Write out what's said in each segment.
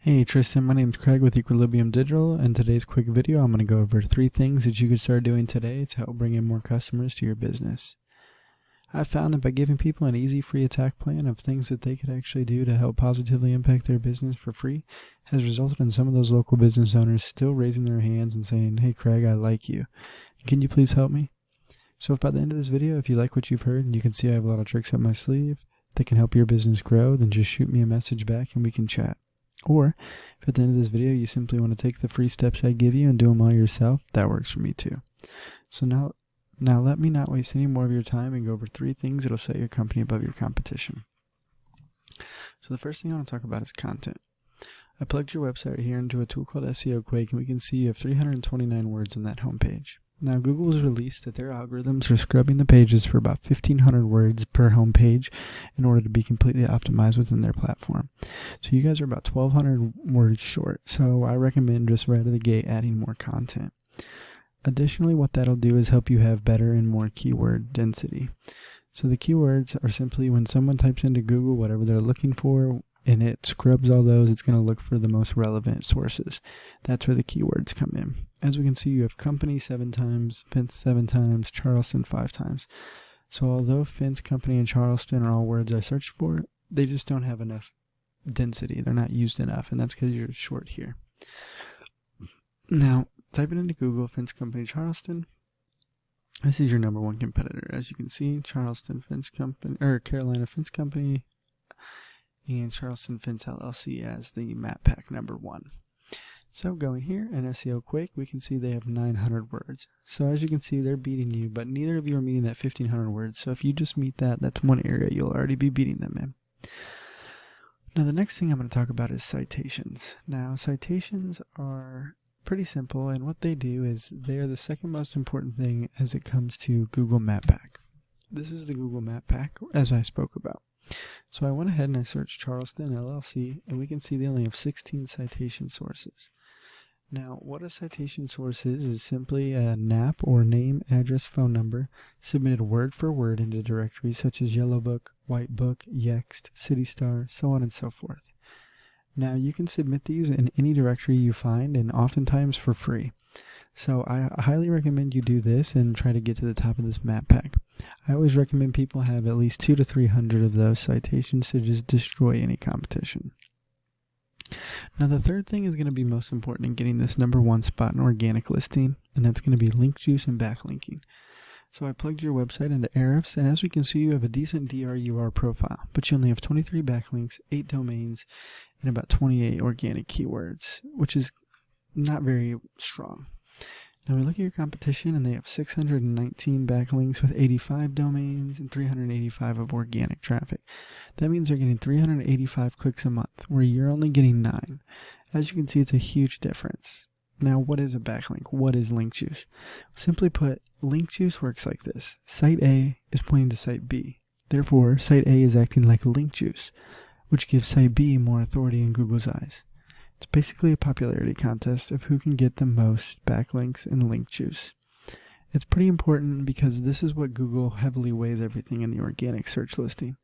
Hey Tristan, my name's Craig with Equilibrium Digital, and today's quick video I'm going to go over 3 things that you could start doing today to help bring in more customers to your business. I've found that by giving people an easy free attack plan of things that they could actually do to help positively impact their business for free has resulted in some of those local business owners still raising their hands and saying, "Hey Craig, I like you. Can you please help me?" So if by the end of this video, if you like what you've heard and you can see I have a lot of tricks up my sleeve that can help your business grow, then just shoot me a message back and we can chat. Or, if at the end of this video you simply want to take the free steps I give you and do them all yourself, that works for me too. So now let me not waste any more of your time and go over 3 things that'll set your company above your competition. So the first thing I want to talk about is content. I plugged your website here into a tool called SEO Quake, and we can see you have 329 words on that homepage. Now Google has released that their algorithms are scrubbing the pages for about 1,500 words per homepage in order to be completely optimized within their platform. So you guys are about 1,200 words short, so I recommend just right out of the gate adding more content. Additionally, what that'll do is help you have better and more keyword density. So the keywords are simply when someone types into Google whatever they're looking for, and it scrubs all those, it's going to look for the most relevant sources. That's where the keywords come in. As we can see, you have company 7 times, fence 7 times, Charleston 5 times. So although fence, company, and Charleston are all words I searched for, they just don't have enough density. They're not used enough, and that's because you're short here. Now, type it into Google, fence, company, Charleston. This is your number 1 competitor. As you can see, Charleston Fence Company, or Carolina Fence Company, and Charleston Fence LLC as the map pack number 1. So going here in SEO Quake, we can see they have 900 words. So as you can see, they're beating you, but neither of you are meeting that 1,500 words. So if you just meet that, that's one area you'll already be beating them in. Now the next thing I'm going to talk about is citations. Now citations are pretty simple, and what they do is they are the second most important thing as it comes to Google Map Pack. This is the Google Map Pack as I spoke about. So I went ahead and I searched Charleston LLC, and we can see they only have 16 citation sources. Now, what a citation source is simply a NAP or name, address, phone number submitted word for word into directories such as Yellow Book, White Book, Yext, City Star, so on and so forth. Now, you can submit these in any directory you find, and oftentimes for free. So I highly recommend you do this and try to get to the top of this map pack. I always recommend people have at least 200 to 300 of those citations to just destroy any competition. Now the third thing is going to be most important in getting this number 1 spot in organic listing, and that's going to be link juice and backlinking. So I plugged your website into Ahrefs, and as we can see, you have a decent DRUR profile, but you only have 23 backlinks, 8 domains, and about 28 organic keywords, which is not very strong. Now we look at your competition, and they have 619 backlinks with 85 domains and 385 of organic traffic. That means they're getting 385 clicks a month, where you're only getting 9. As you can see, it's a huge difference. Now, what is a backlink? What is link juice? Simply put, link juice works like this. Site A is pointing to Site B. Therefore, Site A is acting like link juice, which gives Site B more authority in Google's eyes. It's basically a popularity contest of who can get the most backlinks and link juice. It's pretty important because this is what Google heavily weighs everything in the organic search listing.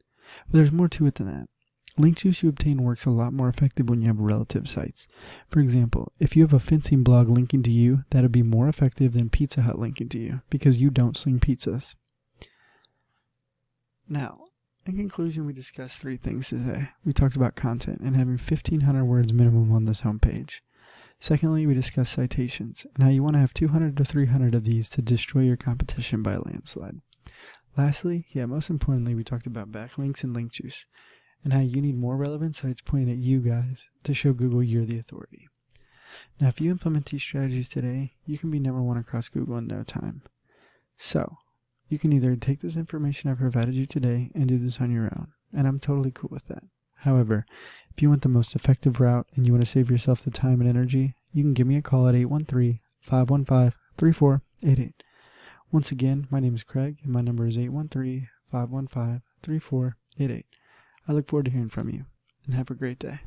But there's more to it than that. Link juice you obtain works a lot more effective when you have relative sites. For example, if you have a fencing blog linking to you, that'll be more effective than Pizza Hut linking to you because you don't sling pizzas. Now, in conclusion, we discussed 3 things today. We talked about content and having 1,500 words minimum on this homepage. Secondly, we discussed citations and how you want to have 200 to 300 of these to destroy your competition by a landslide. Lastly, most importantly, we talked about backlinks and link juice and how you need more relevant sites pointing at you guys to show Google you're the authority. Now, if you implement these strategies today, you can be number 1 across Google in no time. So, you can either take this information I provided you today and do this on your own, and I'm totally cool with that. However, if you want the most effective route and you want to save yourself the time and energy, you can give me a call at 813-515-3488. Once again, my name is Craig, and my number is 813-515-3488. I look forward to hearing from you, and have a great day.